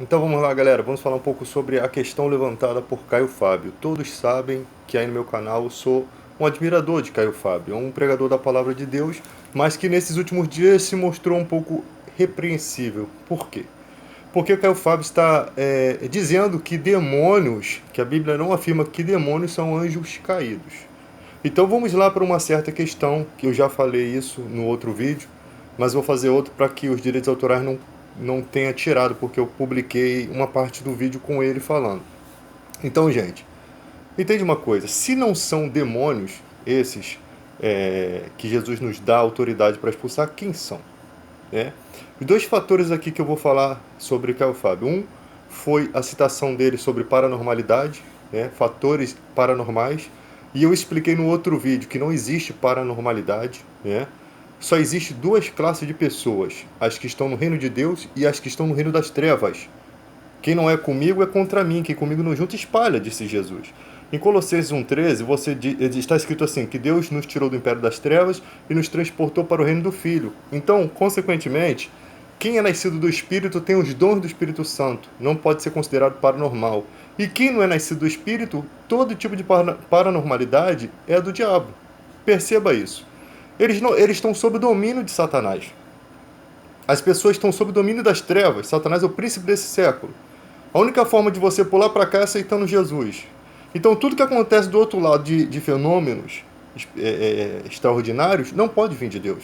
Então vamos lá, galera, vamos falar um pouco sobre a questão levantada por Caio Fábio. Todos sabem que aí no meu canal eu sou um admirador de Caio Fábio, um pregador da palavra de Deus, mas que nesses últimos dias se mostrou um pouco repreensível. Por quê? Porque Caio Fábio está dizendo que demônios, que a Bíblia não afirma que demônios são anjos caídos. Então vamos lá para uma certa questão, que eu já falei isso no outro vídeo, mas vou fazer outro para que os direitos autorais não tenha tirado, porque eu publiquei uma parte do vídeo com ele falando. Então, gente, entende uma coisa, se não são demônios esses que Jesus nos dá autoridade para expulsar, quem são? Né? Os dois fatores aqui que eu vou falar sobre Caio Fábio. Um foi a citação dele sobre paranormalidade, né? Fatores paranormais. E eu expliquei no outro vídeo que não existe paranormalidade, né? Só existe duas classes de pessoas, as que estão no reino de Deus e as que estão no reino das trevas. Quem não é comigo é contra mim, quem comigo não junta espalha, disse Jesus. Em Colossenses 1,13, está escrito assim, que Deus nos tirou do império das trevas e nos transportou para o reino do Filho. Então, consequentemente, quem é nascido do Espírito tem os dons do Espírito Santo, não pode ser considerado paranormal. E quem não é nascido do Espírito, todo tipo de paranormalidade é do diabo. Perceba isso. Eles estão sob o domínio de Satanás. As pessoas estão sob o domínio das trevas. Satanás é o príncipe desse século. A única forma de você pular para cá é aceitando Jesus. Então, tudo que acontece do outro lado de fenômenos extraordinários não pode vir de Deus.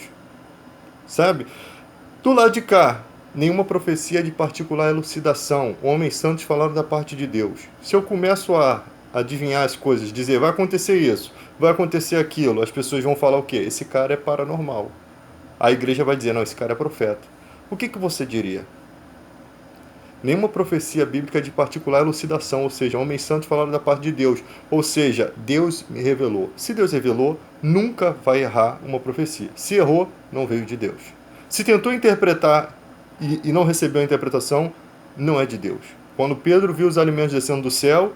Sabe? Do lado de cá, nenhuma profecia de particular elucidação. Homens santos falaram da parte de Deus. Se eu começo a adivinhar as coisas, dizer vai acontecer isso, vai acontecer aquilo, as pessoas vão falar o quê? Esse cara é paranormal. A igreja vai dizer, não, esse cara é profeta. O que você diria? Nenhuma profecia bíblica de particular elucidação, ou seja, homens santos falaram da parte de Deus, ou seja, Deus me revelou. Se Deus revelou, nunca vai errar uma profecia. Se errou, não veio de Deus. Se tentou interpretar e não recebeu a interpretação, não é de Deus. Quando Pedro viu os alimentos descendo do céu,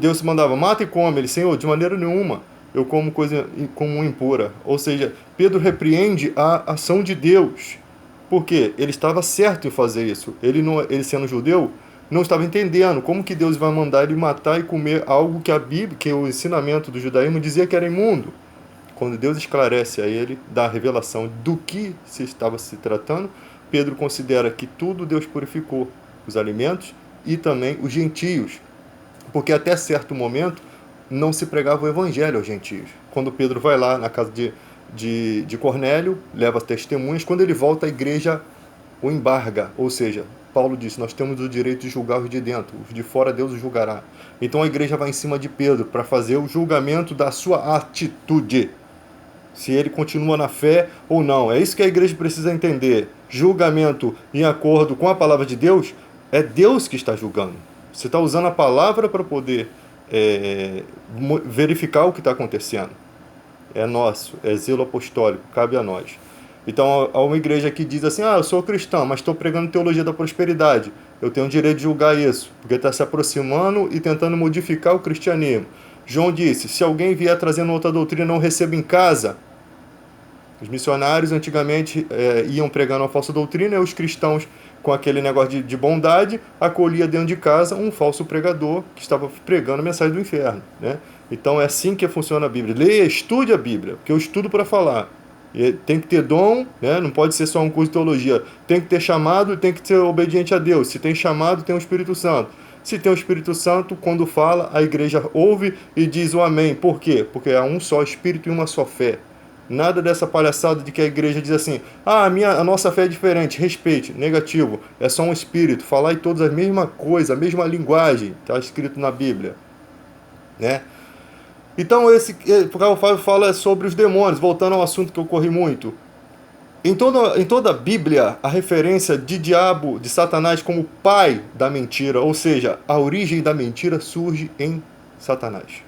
Deus mandava, mata e come. Ele, Senhor, de maneira nenhuma, eu como coisa comum impura. Ou seja, Pedro repreende a ação de Deus. Porque ele estava certo em fazer isso. Ele sendo judeu, não estava entendendo como que Deus vai mandar ele matar e comer algo que a Bíblia, que o ensinamento do judaísmo dizia que era imundo. Quando Deus esclarece a ele, dá a revelação do que se estava se tratando, Pedro considera que tudo Deus purificou, os alimentos e também os gentios, porque até certo momento não se pregava o evangelho aos gentios. Quando Pedro vai lá na casa de Cornélio, leva testemunhas, quando ele volta a igreja o embarga, ou seja, Paulo disse, nós temos o direito de julgar os de dentro, os de fora Deus os julgará. Então a igreja vai em cima de Pedro para fazer o julgamento da sua atitude, se ele continua na fé ou não. É isso que a igreja precisa entender. Julgamento em acordo com a palavra de Deus, é Deus que está julgando. Você está usando a palavra para poder verificar o que está acontecendo. É nosso, é zelo apostólico, cabe a nós. Então, há uma igreja que diz assim, eu sou cristão, mas estou pregando teologia da prosperidade. Eu tenho o direito de julgar isso, porque está se aproximando e tentando modificar o cristianismo. João disse, se alguém vier trazendo outra doutrina, não receba em casa. Os missionários antigamente iam pregando uma falsa doutrina e os cristãos, com aquele negócio de bondade, acolhia dentro de casa um falso pregador que estava pregando a mensagem do inferno. Né? Então é assim que funciona a Bíblia. Leia, estude a Bíblia, porque eu estudo para falar. E tem que ter dom, né? Não pode ser só um curso de teologia. Tem que ter chamado e tem que ser obediente a Deus. Se tem chamado, tem o Espírito Santo. Se tem o Espírito Santo, quando fala, a igreja ouve e diz o amém. Por quê? Porque há um só Espírito e uma só fé. Nada dessa palhaçada de que a igreja diz assim, a nossa fé é diferente, respeite, negativo, é só um espírito, falar em todas a mesma coisa, a mesma linguagem, está escrito na Bíblia, né? Então o Carl Fábio fala sobre os demônios, voltando ao assunto que eu corri muito. Em toda a Bíblia, a referência de diabo, de Satanás como pai da mentira, ou seja, a origem da mentira surge em Satanás.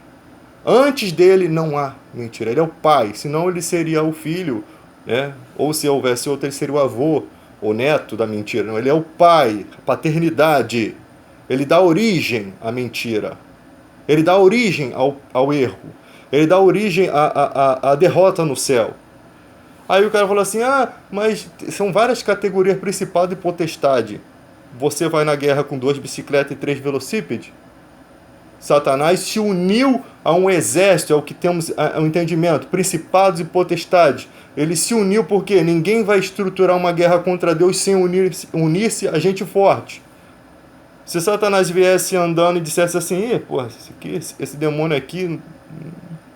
Antes dele não há mentira, ele é o pai, senão ele seria o filho, né? Ou se houvesse outro, ele seria o avô, o neto da mentira. Não, ele é o pai, a paternidade. Ele dá origem à mentira. Ele dá origem ao erro. Ele dá origem à derrota no céu. Aí o cara falou assim, mas são várias categorias principais de potestade. você vai na guerra com 2 bicicletas e 3 velocípedes? Satanás se uniu a um exército, é o que temos o entendimento, principados e potestades. Ele se uniu porque ninguém vai estruturar uma guerra contra Deus sem unir-se a gente forte. Se Satanás viesse andando e dissesse assim, pô, esse demônio aqui,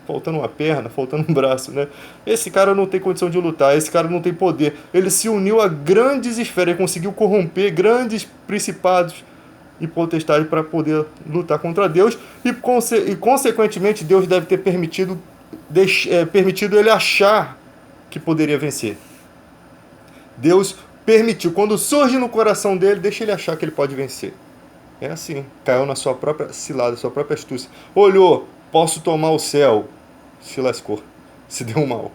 faltando uma perna, faltando um braço, né? Esse cara não tem condição de lutar, esse cara não tem poder. Ele se uniu a grandes esferas, ele conseguiu corromper grandes principados e potestade para poder lutar contra Deus e consequentemente Deus deve ter permitido ele achar que poderia vencer. Deus permitiu, quando surge no coração dele, deixa ele achar que ele pode vencer. É assim, caiu na sua própria cilada, sua própria astúcia. Olhou, posso tomar o céu, se lascou, se deu mal.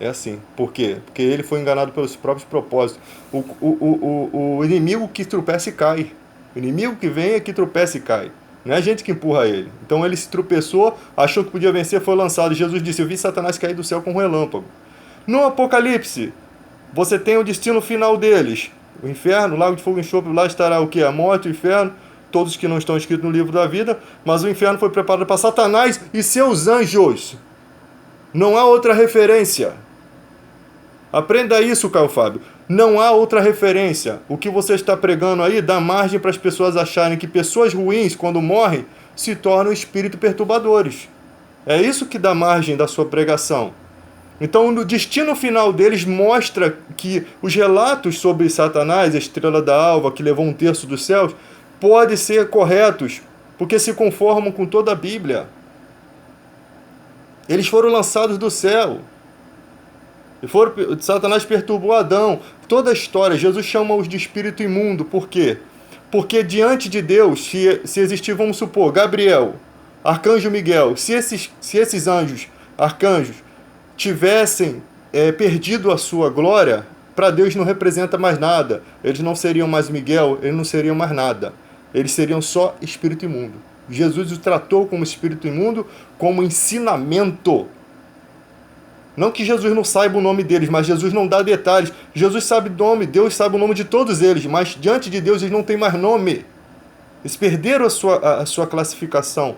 É assim, por quê? Porque ele foi enganado pelos próprios propósitos. O inimigo que tropeça e cai. O inimigo que vem é que tropeça e cai. Não é a gente que empurra ele. Então ele se tropeçou, achou que podia vencer, foi lançado. Jesus disse, eu vi Satanás cair do céu com um relâmpago. No Apocalipse, você tem o destino final deles. O inferno, o lago de fogo e enxofre, lá estará o quê? A morte, o inferno, todos que não estão escritos no livro da vida. Mas o inferno foi preparado para Satanás e seus anjos. Não há outra referência. Aprenda isso, Caio Fábio. Não há outra referência. O que você está pregando aí dá margem para as pessoas acharem que pessoas ruins, quando morrem, se tornam espíritos perturbadores. É isso que dá margem da sua pregação. Então, no destino final deles mostra que os relatos sobre Satanás, a estrela da alva, que levou 1/3 dos céus, podem ser corretos, porque se conformam com toda a Bíblia. Eles foram lançados do céu. Satanás perturbou Adão. Toda a história, Jesus chama-os de espírito imundo. Por quê? Porque diante de Deus, se existir, vamos supor, Gabriel, Arcanjo Miguel, se esses anjos, arcanjos, tivessem perdido a sua glória, para Deus não representa mais nada. Eles não seriam mais Miguel, eles não seriam mais nada. Eles seriam só espírito imundo. Jesus os tratou como espírito imundo, como ensinamento. Não que Jesus não saiba o nome deles, mas Jesus não dá detalhes. Jesus sabe o nome, Deus sabe o nome de todos eles, mas diante de Deus eles não têm mais nome. Eles perderam a sua classificação.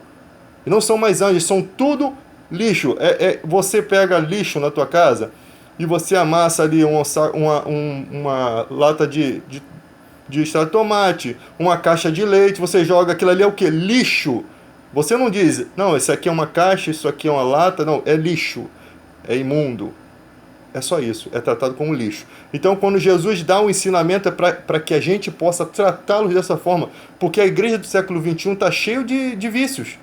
E não são mais anjos, são tudo lixo. Você pega lixo na tua casa e você amassa ali uma lata de extrato de tomate, uma caixa de leite, você joga aquilo ali, é o que? Lixo. Você não diz, não, isso aqui é uma caixa, isso aqui é uma lata, não, é lixo. É imundo. É só isso. É tratado como lixo. Então, quando Jesus dá um ensinamento, é para que a gente possa tratá-los dessa forma. Porque a igreja do século XXI está cheio de vícios.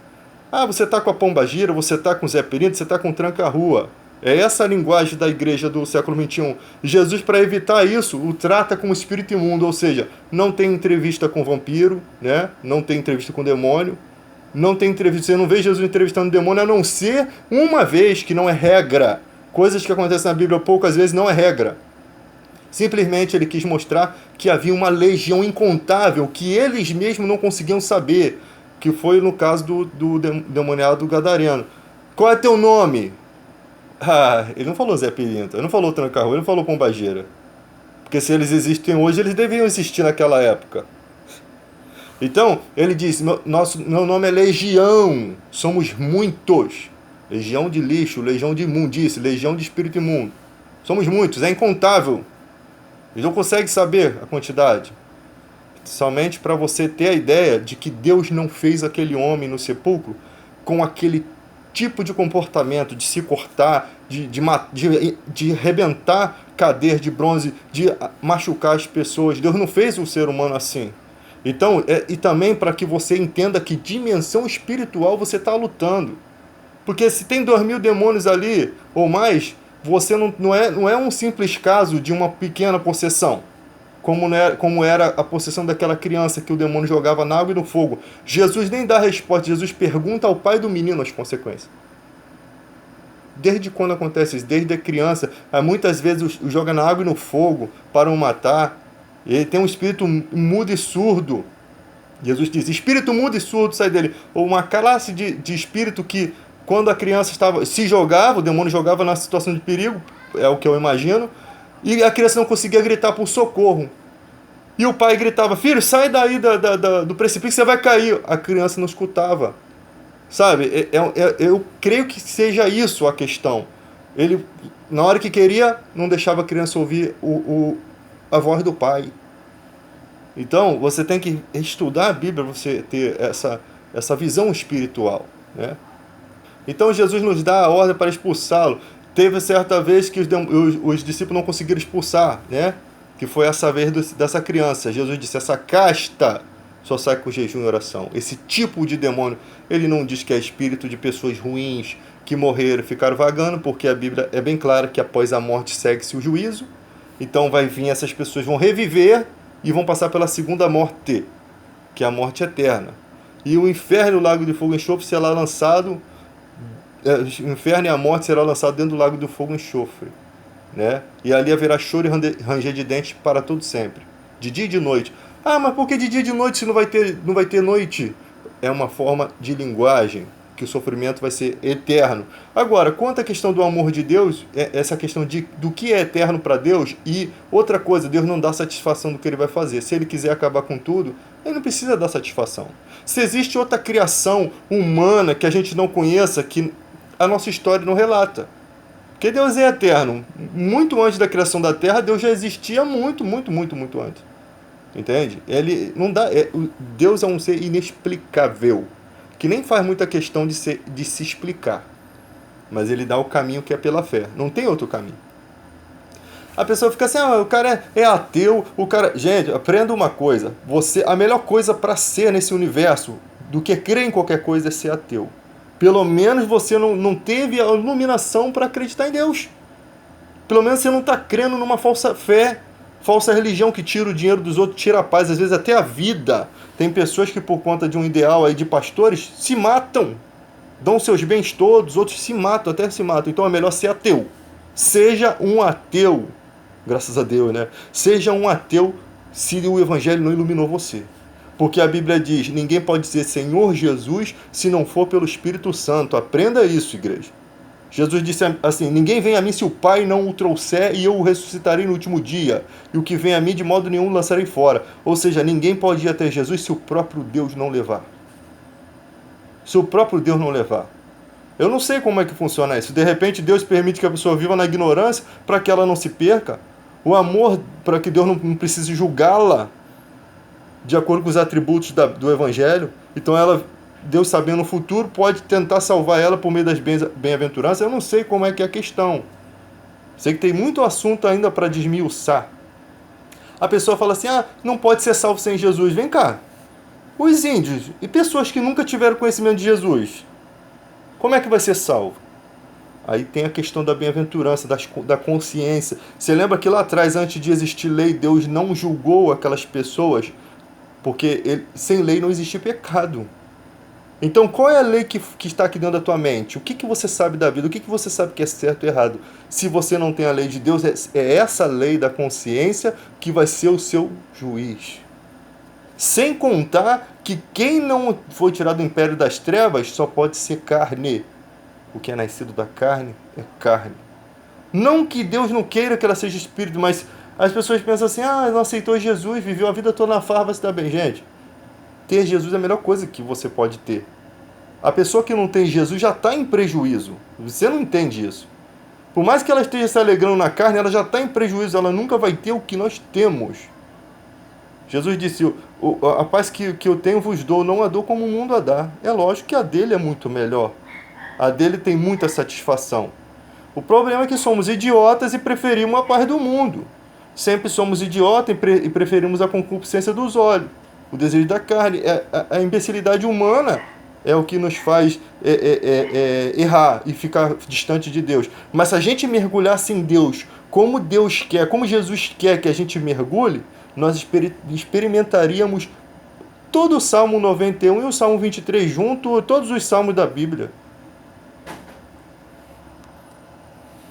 Ah, você está com a pombagira, você está com o Zé Perito, você está com o tranca-rua. É essa a linguagem da igreja do século XXI. Jesus, para evitar isso, o trata como espírito imundo. Ou seja, não tem entrevista com vampiro, né? Não tem entrevista com demônio. Não tem entrevista, você não vê Jesus entrevistando demônio, a não ser uma vez, que não é regra. Coisas que acontecem na Bíblia poucas vezes não é regra. Simplesmente ele quis mostrar que havia uma legião incontável que eles mesmos não conseguiam saber, que foi no caso do demoniado gadareno. Qual é teu nome? Ah, ele não falou Zé Pilinta, ele não falou Tranca-Rua, ele não falou Pombageira. Porque se eles existem hoje, eles deveriam existir naquela época. Então, ele diz, meu nome é Legião, somos muitos. Legião de lixo, legião de imundície, legião de espírito imundo. Somos muitos, é incontável. Eles não conseguem saber a quantidade. Somente para você ter a ideia de que Deus não fez aquele homem no sepulcro com aquele tipo de comportamento, de se cortar, de arrebentar cadeias de bronze, de machucar as pessoas. Deus não fez o ser humano assim. Então, e também para que você entenda que dimensão espiritual você está lutando. Porque se tem 2.000 demônios ali, ou mais, você não é um simples caso de uma pequena possessão. Como era a possessão daquela criança que o demônio jogava na água e no fogo. Jesus nem dá resposta, Jesus pergunta ao pai do menino as consequências. Desde quando acontece isso? Desde a criança. Muitas vezes joga na água e no fogo para o matar. Ele tem um espírito mudo e surdo. Jesus diz, espírito mudo e surdo sai dele. Ou uma classe de espírito que, quando a criança se jogava, o demônio jogava na situação de perigo, é o que eu imagino, e a criança não conseguia gritar por socorro. E o pai gritava, filho, sai daí do precipício, você vai cair. A criança não escutava. Sabe, eu creio que seja isso a questão. Ele, na hora que queria, não deixava a criança ouvir a voz do pai. Então, você tem que estudar a Bíblia para você ter essa visão espiritual, né? Então, Jesus nos dá a ordem para expulsá-lo. Teve certa vez que os discípulos não conseguiram expulsar, né? Que foi essa vez dessa criança. Jesus disse, essa casta só sai com jejum e oração. Esse tipo de demônio, ele não diz que é espírito de pessoas ruins, que morreram e ficaram vagando, porque a Bíblia é bem clara que após a morte segue-se o juízo. Então vai vir, essas pessoas vão reviver e vão passar pela segunda morte, que é a morte eterna. E o inferno, o lago de fogo e enxofre, será lançado, o inferno e a morte será lançado dentro do lago de fogo e enxofre, né? E ali haverá choro e ranger de dentes para todo sempre, de dia e de noite. Ah, mas por que de dia e de noite se não vai ter noite? É uma forma de linguagem, que o sofrimento vai ser eterno. Agora, quanto à questão do amor de Deus, essa questão do que é eterno para Deus, e outra coisa, Deus não dá satisfação do que ele vai fazer. Se ele quiser acabar com tudo, ele não precisa dar satisfação. Se existe outra criação humana que a gente não conheça, que a nossa história não relata. Porque Deus é eterno. Muito antes da criação da Terra, Deus já existia muito antes. Entende? Ele não dá. Deus é um ser inexplicável, que nem faz muita questão de se explicar. Mas ele dá o caminho que é pela fé. Não tem outro caminho. A pessoa fica assim, o cara é ateu, o cara... Gente, aprenda uma coisa. A melhor coisa para ser nesse universo do que crer em qualquer coisa é ser ateu. Pelo menos você não teve a iluminação para acreditar em Deus. Pelo menos você não está crendo numa falsa fé, falsa religião que tira o dinheiro dos outros, tira a paz, às vezes até a vida. Tem pessoas que por conta de um ideal aí de pastores se matam, dão seus bens todos, outros se matam, até se matam. Então é melhor ser ateu. Seja um ateu, graças a Deus, né? Seja um ateu se o evangelho não iluminou você. Porque a Bíblia diz, ninguém pode dizer Senhor Jesus se não for pelo Espírito Santo. Aprenda isso, igreja. Jesus disse assim, ninguém vem a mim se o Pai não o trouxer e eu o ressuscitarei no último dia. E o que vem a mim de modo nenhum lançarei fora. Ou seja, ninguém pode ir até Jesus se o próprio Deus não levar. Se o próprio Deus não levar. Eu não sei como é que funciona isso. De repente Deus permite que a pessoa viva na ignorância para que ela não se perca. O amor para que Deus não precise julgá-la de acordo com os atributos do Evangelho. Então Deus sabendo o futuro pode tentar salvar ela por meio das bem-aventuranças. Eu não sei como é que é a questão. Sei que tem muito assunto ainda para desmiuçar. A pessoa fala assim, não pode ser salvo sem Jesus. Vem cá. Os índios e pessoas que nunca tiveram conhecimento de Jesus, como é que vai ser salvo? Aí tem a questão da bem-aventurança, da consciência. Você lembra que lá atrás, antes de existir lei, Deus não julgou aquelas pessoas, porque sem lei não existe pecado. Então, qual é a lei que está aqui dentro da tua mente? O que você sabe da vida? O que você sabe que é certo e errado? Se você não tem a lei de Deus, é essa lei da consciência que vai ser o seu juiz. Sem contar que quem não foi tirado do império das trevas só pode ser carne. O que é nascido da carne é carne. Não que Deus não queira que ela seja espírito, mas as pessoas pensam assim, não aceitou Jesus, viveu a vida toda na farra, vai se dar bem. Gente, ter Jesus é a melhor coisa que você pode ter. A pessoa que não tem Jesus já está em prejuízo. Você não entende isso. Por mais que ela esteja se alegrando na carne, ela já está em prejuízo. Ela nunca vai ter o que nós temos. Jesus disse, a paz que eu tenho vos dou, não a dou como o mundo a dá. É lógico que a dele é muito melhor. A dele tem muita satisfação. O problema é que somos idiotas e preferimos a paz do mundo. Sempre somos idiotas e preferimos a concupiscência dos olhos. O desejo da carne, a imbecilidade humana é o que nos faz errar e ficar distante de Deus. Mas se a gente mergulhasse em Deus como Deus quer, como Jesus quer que a gente mergulhe, nós experimentaríamos todo o Salmo 91 e o Salmo 23 junto, todos os salmos da Bíblia.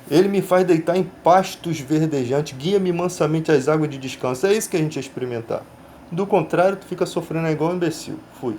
Ele me faz deitar em pastos verdejantes, guia-me mansamente às águas de descanso. É isso que a gente ia experimentar. Do contrário, tu fica sofrendo igual um imbecil. Fui.